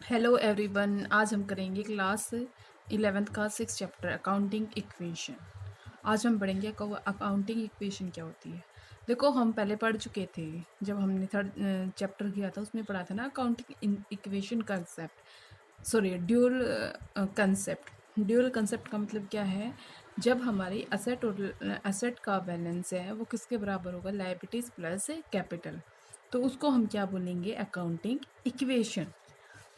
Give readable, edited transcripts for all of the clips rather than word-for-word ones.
Hello everyone. आज हम करेंगे क्लास 11th का 6 चैप्टर अकाउंटिंग इक्वेशन। आज हम पढ़ेंगे अकाउंटिंग इक्वेशन क्या होती है। देखो, हम पहले पढ़ चुके थे जब हमने थर्ड चैप्टर किया था, उसमें पढ़ा था ना accounting equation concept, sorry dual concept. Dual concept का मतलब क्या है? जब हमारी असेट का बैलेंस है वो किसके बराबर होगा? Liabilities plus capital. तो उसको हम क्या बोलेंगे? Accounting equation.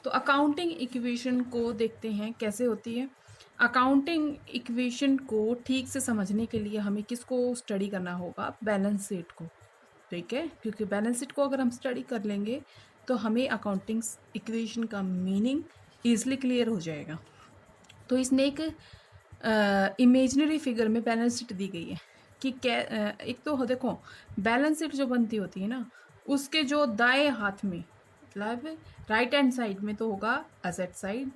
तो अकाउंटिंग इक्वेशन को देखते हैं कैसे होती है। अकाउंटिंग इक्वेशन को ठीक से समझने के लिए हमें किसको स्टडी करना होगा? बैलेंस शीट को। ठीक है, क्योंकि बैलेंस शीट को अगर हम स्टडी कर लेंगे तो हमें अकाउंटिंग इक्वेशन का मीनिंग ईजिली क्लियर हो जाएगा। तो इसने एक इमेजिनरी फिगर में बैलेंस शीट दी गई है कि एक तो देखो, बैलेंस शीट जो बनती होती है ना, उसके जो दाएं हाथ में, मतलब राइट हैंड साइड में तो होगा असेट साइड,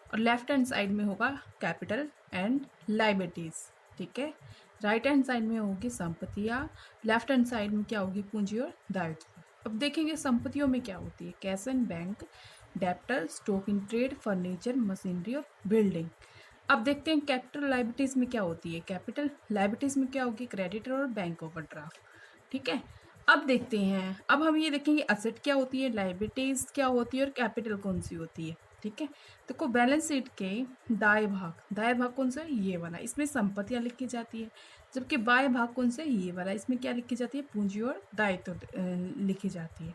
और लेफ्ट हैंड साइड में होगा कैपिटल एंड लाइबिलिटीज। ठीक है, राइट हैंड साइड में होगी संपत्तियाँ, लेफ्ट हैंड साइड में क्या होगी? पूंजी और दायित्व। अब देखेंगे संपत्तियों में क्या होती है। Cash and bank, debtor, stock in trade, furniture, machinery और बिल्डिंग। अब देखते हैं कैपिटल लाइबिलिटीज में क्या होती है। कैपिटल लाइबिलिटीज में क्या होगी? क्रेडिटर और बैंक ओवरड्राफ्ट। ठीक है, अब देखते हैं, अब हम ये देखेंगे असेट क्या होती है, लाइबिलिटीज क्या होती है और कैपिटल कौन सी होती है। ठीक है, देखो बैलेंस शीट के दाएं भाग कौन सा है? ये वाला, इसमें संपत्तियां लिखी जाती है। जबकि बाएं भाग कौन सा है? ये वाला, इसमें क्या लिखी जाती है? पूंजी और दायित्व लिखी जाती है।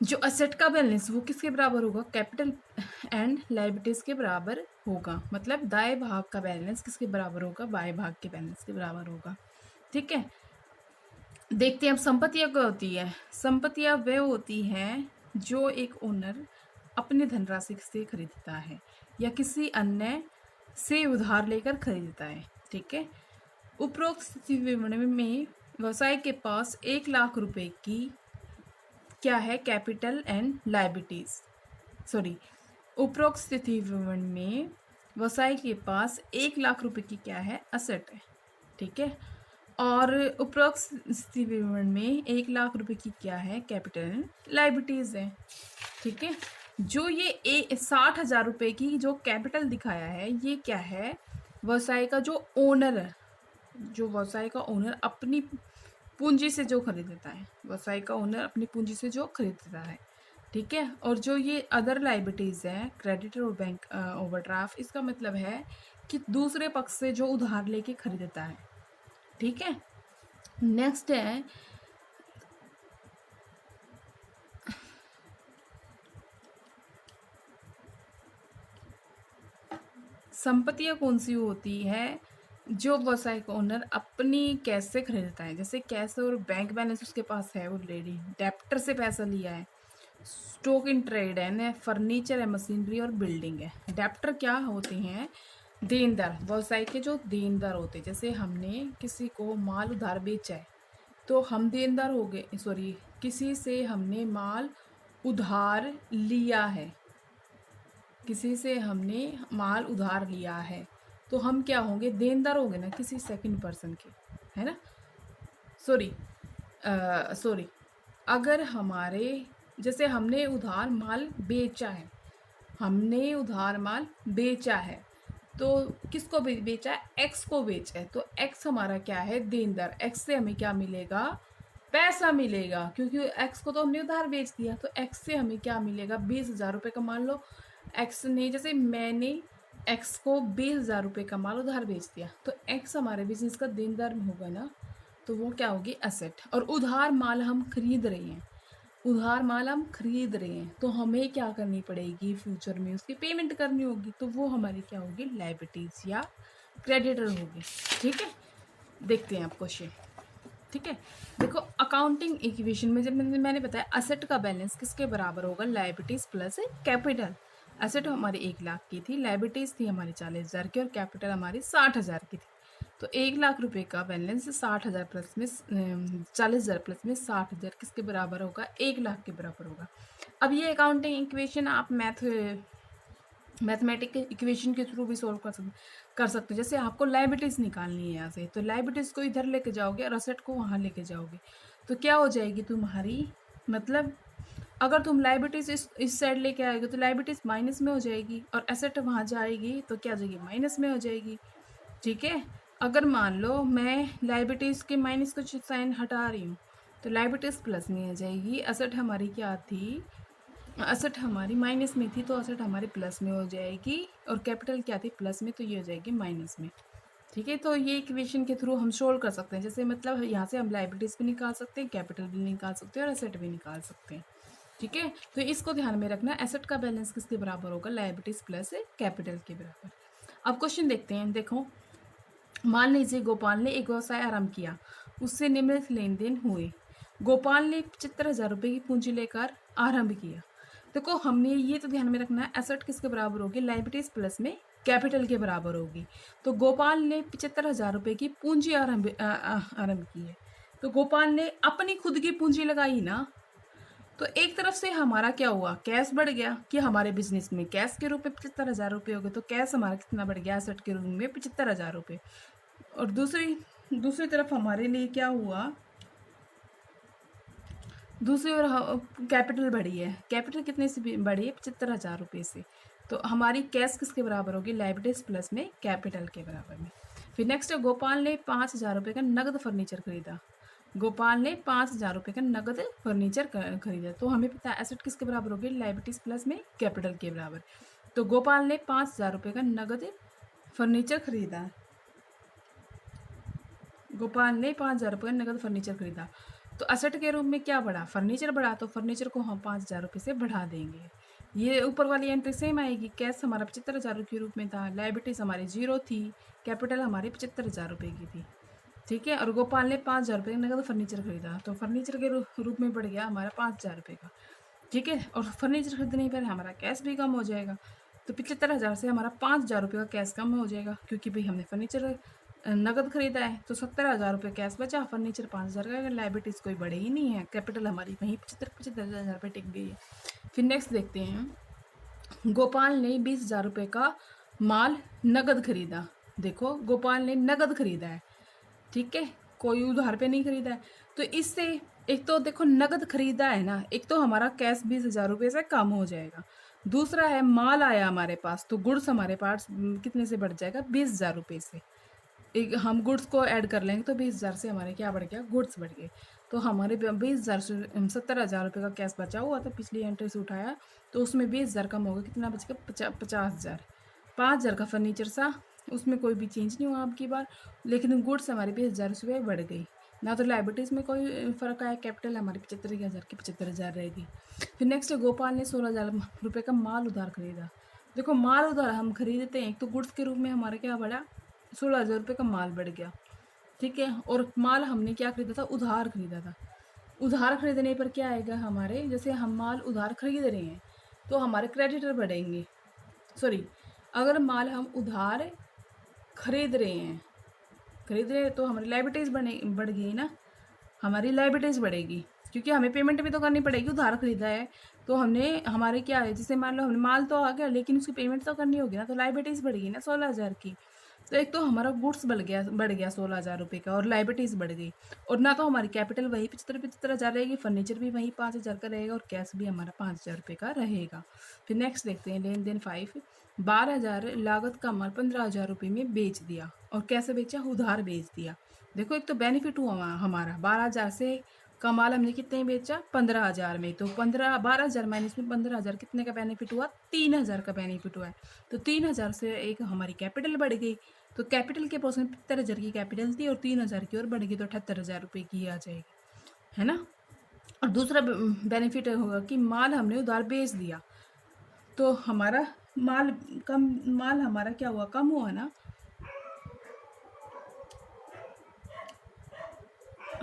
जो असेट का बैलेंस वो किसके बराबर होगा? कैपिटल एंड लायबिलिटीज के बराबर होगा। मतलब दाएं भाग का बैलेंस किसके बराबर होगा? बाएं भाग के बैलेंस के बराबर होगा। ठीक है, देखते हैं अब संपत्तियां क्या होती है। संपत्तियां वे होती हैं जो एक ओनर अपनी धनराशि से खरीदता है या किसी अन्य से उधार लेकर खरीदता है। ठीक है, उपरोक्त स्थिति विवरण में व्यवसाय के पास 1 लाख रुपए की क्या है? Capital and liabilities. सॉरी, उपरोक्त स्थिति विवरण में व्यवसाय के पास 1 लाख रुपए की क्या है? असेट है। ठीक है, और उपरोक्त स्थिति विवरण में 1 लाख रुपए की क्या है? कैपिटल एंड लायबिलिटीज है। ठीक है, जो ये 60,000 रुपए की जो कैपिटल दिखाया है, ये क्या है? व्यवसाय का जो ओनर है, जो व्यवसाय का ओनर अपनी पूंजी से जो खरीदता है, व्यवसाय का ओनर अपनी पूंजी से जो खरीदता है। ठीक है, और जो ये अदर लाइबिलिटीज है, क्रेडिटर और बैंक ओवरड्राफ्ट, इसका मतलब है कि दूसरे पक्ष से जो उधार लेके खरीदता है। ठीक है, नेक्स्ट है संपत्तियां कौन सी होती है जो व्यवसाय का ओनर अपनी कैश से खरीदता है। जैसे कैश और बैंक बैलेंस उसके पास है ऑलरेडी, डेप्टर से पैसा लिया है, स्टॉक इन ट्रेड है, फर्नीचर है, मशीनरी और बिल्डिंग है। डेप्टर क्या होते हैं? देनदार, व्यवसाय के जो देनदार होते हैं। जैसे हमने किसी को माल उधार बेचा है तो हम देनदार हो गए। सॉरी, किसी से हमने माल उधार लिया है, किसी से हमने माल उधार लिया है तो हम क्या होंगे? देनदार होंगे ना, किसी सेकंड पर्सन के, है ना। सॉरी सॉरी, अगर हमारे, जैसे हमने उधार माल बेचा है, हमने उधार माल बेचा है तो किसको बेचा है? एक्स को बेचा है, तो एक्स हमारा क्या है? देनदार। एक्स से हमें क्या मिलेगा? पैसा मिलेगा, क्योंकि एक्स को तो हमने उधार बेच दिया। तो एक्स से हमें क्या मिलेगा? 20,000 रुपये का। मान लो एक्स ने, जैसे मैंने एक्स को 20,000 रुपये का माल उधार बेच दिया, तो एक्स हमारे बिजनेस का देनदार होगा ना, तो वो क्या होगी? असेट। और उधार माल हम खरीद रहे हैं, उधार माल हम खरीद रहे हैं तो हमें क्या करनी पड़ेगी? फ्यूचर में उसकी पेमेंट करनी होगी, तो वो हमारी क्या होगी? लायबिलिटीज या क्रेडिटर होगी। ठीक है, देखते हैं आप क्वेश्चन। ठीक है, देखो अकाउंटिंग इक्वेशन में जब मैंने बताया असेट का बैलेंस किसके बराबर होगा? Liabilities plus capital. असेट हमारी 1 लाख की थी, लायबिलिटीज थी हमारी 40,000 की और कैपिटल हमारी 60,000 की थी। तो 1 लाख रुपए का बैलेंस 60,000 प्लस में 40,000 प्लस में 60,000 किसके बराबर होगा? 1 लाख के बराबर होगा। अब ये अकाउंटिंग इक्वेशन आप मैथमेटिकल इक्वेशन के थ्रू भी सॉल्व कर सकते हो। जैसे आपको लायबिलिटीज निकालनी है यहाँ से, तो लायबिलिटीज को इधर लेके जाओगे और असेट को वहाँ लेके जाओगे, तो क्या हो जाएगी तुम्हारी? मतलब अगर तुम लाइबिलिटीज इस साइड लेके आएगी तो लाइबिलिटीज माइनस में हो जाएगी और एसेट वहाँ जाएगी तो क्या हो जाएगी, माइनस में हो जाएगी। ठीक है, अगर मान लो मैं लाइबिलिटीज के माइनस को साइन हटा रही हूँ तो लाइबिलिटीज प्लस में आ जाएगी। एसेट हमारी क्या थी, एसेट हमारी माइनस में थी तो एसेट हमारी प्लस में हो जाएगी, और कैपिटल क्या थी, प्लस में, तो ये हो जाएगी माइनस में। ठीक है, तो ये इक्वेशन के थ्रू हम सोल्व कर सकते हैं। जैसे मतलब यहाँ से हम लाइबिलिटीज भी निकाल सकते हैं, कैपिटल भी निकाल सकते हैं और एसेट भी निकाल सकते हैं। ठीक है, तो इसको ध्यान में रखना, एसेट का बैलेंस किसके बराबर होगा, लाइबिलिटीज प्लस कैपिटल के बराबर। अब क्वेश्चन देखते हैं। देखो, मान लीजिए गोपाल ने एक व्यवसाय आरंभ किया, उससे निम्नलिखित लेन देन हुए। गोपाल ने 75,000 रुपये की पूंजी लेकर आरंभ किया। देखो, हमने ये तो ध्यान में रखना है, एसेट किसके बराबर होगी, लाइबिलिटीज प्लस में कैपिटल के बराबर होगी। तो गोपाल ने 75,000 रुपये की पूंजी आरंभ की है, तो गोपाल ने अपनी खुद की पूंजी लगाई ना, तो एक तरफ से हमारा क्या हुआ, कैश बढ़ गया कि हमारे बिजनेस में कैश के रूप में 75,000 रुपये हो गए, तो कैश हमारा कितना बढ़ गया, एसेट के रूप में 75,000 रुपये। और दूसरी तरफ हमारे लिए क्या हुआ, दूसरी ओर कैपिटल बढ़ी है। कैपिटल कितने से बढ़ी है, 75,000 रुपये से। तो हमारी कैश किसके बराबर होगी, लाइबिलिटीज प्लस में कैपिटल के बराबर में। फिर नेक्स्ट है, गोपाल ने 5,000 रुपये का नगद फर्नीचर खरीदा। गोपाल ने 5,000 रुपये का नगद फर्नीचर खरीदा, तो हमें पता है एसेट किसके बराबर होगी, लाइबिलिटीज प्लस में कैपिटल के बराबर। तो गोपाल ने 5,000 रुपये का नगद फर्नीचर खरीदा। गोपाल ने 5,000 रुपये का नगद फर्नीचर खरीदा, तो एसेट के रूप में क्या बढ़ा, फर्नीचर बढ़ा, तो फर्नीचर को हम 5,000 रुपये से बढ़ा देंगे। ये ऊपर वाली एंट्री सेम आएगी। कैश हमारा 75,000 के रूप में था, लाइबिलिटीज हमारी 0 थी, कैपिटल हमारी 75,000 रुपये की थी। ठीक है, और गोपाल ने 5,000 रुपये का नगद फर्नीचर खरीदा, तो फर्नीचर के रूप में बढ़ गया हमारा 5,000 रुपये का। ठीक है, और फर्नीचर खरीदने पर हमारा कैश भी कम हो जाएगा, तो 75,000 से हमारा 5,000 रुपये का कैश कम हो जाएगा, क्योंकि भाई हमने फर्नीचर नगद खरीदा है। तो 70,000 रुपये कैश बचा, फर्नीचर 5,000 का, लाइबिलिटीज कोई बढ़े ही नहीं है, कैपिटल हमारी वहीं 75,000 रुपये टिक गई है। फिर नेक्स्ट देखते हैं, गोपाल ने 20,000 रुपये का माल नगद खरीदा। देखो, गोपाल ने नगद खरीदा है, ठीक है, कोई उधार पे नहीं खरीदा है। तो इससे एक तो देखो नगद खरीदा है ना, एक तो हमारा कैश 20,000 रुपये से कम हो जाएगा। दूसरा है माल आया हमारे पास, तो गुड्स हमारे पास कितने से बढ़ जाएगा, 20,000 रुपये से। एक हम गुड्स को ऐड कर लेंगे तो 20,000 से हमारे क्या बढ़ गया, गुड्स बढ़ गए। तो हमारे 20,000 से 70,000 रुपये का कैश बचा हुआ था, पिछली एंट्री से उठाया, तो उसमें 20,000 कम होगा, कितना बच गया, 50,000। 5,000 का फर्नीचर सा, उसमें कोई भी चेंज नहीं हुआ आपकी बार, लेकिन गुड्स हमारी 20,000 से बढ़ गई ना, तो लाइबिलिटीज़ में कोई फ़र्क आया, कैपिटल हमारी 75,000 की 75,000 रहेगी। फिर नेक्स्ट, गोपाल ने 16,000 रुपये का माल उधार खरीदा। देखो, माल उधार हम खरीदते हैं, तो गुड्स के रूप में हमारा क्या बढ़ा, 16,000 रुपये का माल बढ़ गया। ठीक है, और माल हमने क्या खरीदा था, उधार खरीदा था। उधार खरीदने पर क्या आएगा हमारे, जैसे हम माल उधार खरीद रहे हैं तो हमारे क्रेडिटर बढ़ेंगे। सॉरी, अगर माल हम उधार खरीद रहे हैं तो हमारी लाइबिलिटीज़ बढ़ गई ना, हमारी लाइबिलिटीज़ बढ़ेगी, क्योंकि हमें पेमेंट भी तो करनी पड़ेगी, उधार खरीदा है तो हमने, हमारे क्या है, जैसे मान लो हमने माल तो आ गया लेकिन उसकी पेमेंट तो करनी होगी ना, तो लाइबिलिटीज़ बढ़ गई ना 16,000 की। तो एक तो हमारा गुड्स बढ़ गया 16,000 रुपये का, और लाइबिलिटीज़ बढ़ गई, और ना तो हमारी कैपिटल वही 75,000 रहेगी, फर्नीचर भी वही 5,000 का रहेगा, और कैश भी हमारा 5,000 रुपये का रहेगा। फिर नेक्स्ट देखते हैं, लेन देन 5, 12,000 लागत का माल 15,000 रुपये में बेच दिया, और कैसे बेचा, उधार बेच दिया। देखो, एक तो बेनिफिट हुआ हमारा, 12,000 से का माल हमने कितने में बेचा, 15,000 में, तो 12,000 माइनस में 15,000 कितने का बेनिफिट हुआ, 3,000 का बेनिफिट हुआ है। तो 3,000 से एक हमारी कैपिटल बढ़ गई, तो कैपिटल के पोर्शन 75,000 की कैपिटल थी और 3,000 की और बढ़ गई, तो 78,000 रुपये की आ जाएगी, है ना। और दूसरा बेनिफिट होगा कि माल हमने उधार बेच दिया, तो हमारा माल हमारा क्या हुआ, कम हुआ ना,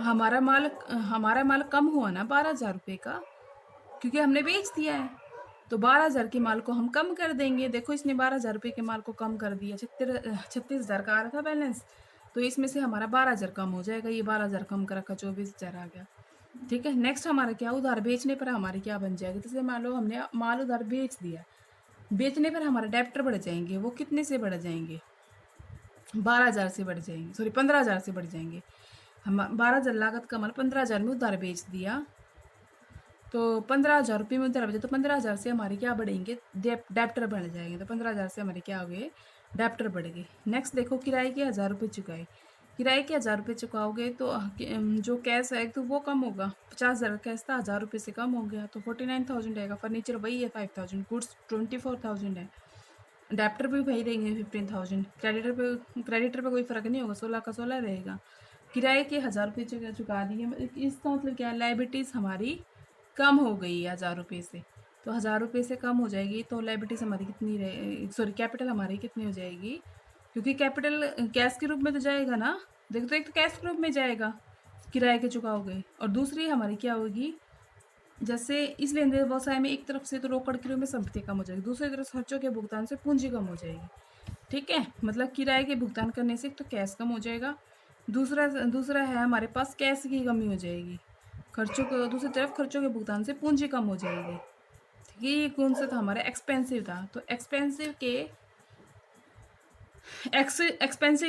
हमारा माल कम हुआ ना 12,000 रुपये का, क्योंकि हमने बेच दिया है। तो 12,000 के माल को हम कम कर देंगे। देखो, इसने 12,000 रुपये के माल को कम कर दिया, 36,000 का आ रहा था बैलेंस, तो इसमें से हमारा 12,000 कम हो जाएगा, ये 12,000 कम कर रखा, 24,000 आ गया। ठीक है, नेक्स्ट हमारा क्या, उधार बेचने पर हमारे क्या बन जाएगा, जैसे मान लो हमने माल उधार बेच दिया, बेचने पर हमारे डेप्टर बढ़ जाएंगे, वो कितने से बढ़ जाएंगे, 12,000 से बढ़ जाएंगे, सॉरी 15,000 से बढ़ जाएंगे। हम 12,000 लागत का माल 15,000 में उधार बेच दिया, तो 15,000 रुपये में उधर बचे, तो 15,000 से हमारे क्या बढ़ेंगे, डेप्टर बढ़ जाएंगे। तो 15,000 से हमारे क्या हो गए, डेप्टर बढ़ गए। नेक्स्ट देखो, किराए के 1,000 रुपये चुकाए। किराए के 1,000 रुपये चुकाओगे तो जो कैश है तो वो कम होगा। 50,000 कैश था, 1,000 रुपये से कम हो गया, तो 49,000 आएगा। फर्नीचर वही है 5,000, गुड्स 24,000 है, डेप्टर भी वही रहेंगे 15,000। क्रेडिटर पे कोई फ़र्क नहीं होगा, 16 का 16 रहेगा। किराए के 1,000 रुपये चुका दिए, इसका मतलब क्या है, लाइबिलिटीज़ हमारी कम हो गई है 1,000 रुपये से। तो 1,000 रुपये से कम हो जाएगी तो लाइबिलिटीज़ हमारी कितनी रहे, सॉरी कैपिटल हमारी कितनी हो जाएगी, क्योंकि कैपिटल कैश के रूप में तो जाएगा ना। देखो, तो एक तो कैश के रूप में जाएगा, किराए के चुकाओगे, और दूसरी हमारी क्या होगी, जैसे इस लेन देन व्यवसाय में एक तरफ से तो रोकड़ के रूप में संपत्ति कम हो जाएगी, दूसरी तरफ खर्चों के भुगतान से पूंजी कम हो जाएगी। ठीक है, मतलब किराए के भुगतान करने से एक तो कैश कम हो जाएगा, दूसरा है हमारे पास कैश की कमी हो जाएगी, खर्चों को, दूसरी तरफ खर्चों के भुगतान से पूंजी कम हो जाएगी। ठीक है, ये कौन सा था हमारा, एक्सपेंसिव था। तो एक्सपेंसिव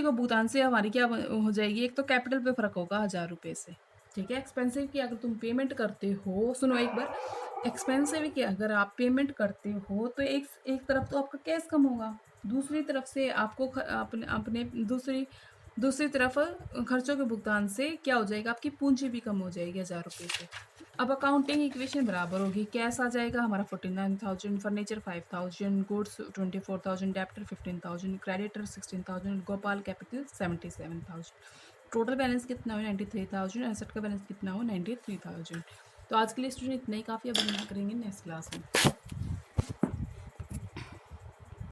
को भुगतान से हमारी क्या हो जाएगी, एक तो कैपिटल पे फर्क होगा 1,000 रुपये से। ठीक है, एक्सपेंसिव की अगर तुम पेमेंट करते हो, सुनो एक बार, एक्सपेंसिव की अगर आप पेमेंट करते हो तो एक तरफ तो आपका कैश कम होगा, दूसरी तरफ से आपको अपने दूसरी तरफ खर्चों के भुगतान से क्या हो जाएगा, आपकी पूंजी भी कम हो जाएगी 1,000 रुपये से। अब अकाउंटिंग इक्वेशन बराबर होगी, कैश आ जाएगा हमारा 49,000, furniture 5,000, goods 24,000, debtor 15,000, creditor 16,000, Gopal capital 77,000। Total balance कितना हो, 93,000। एसेट का बैलेंस कितना हो, 93,000। तो आज के लिए स्टूडेंट इतना ही काफ़ी, अब हम करेंगे नेक्स्ट क्लास में।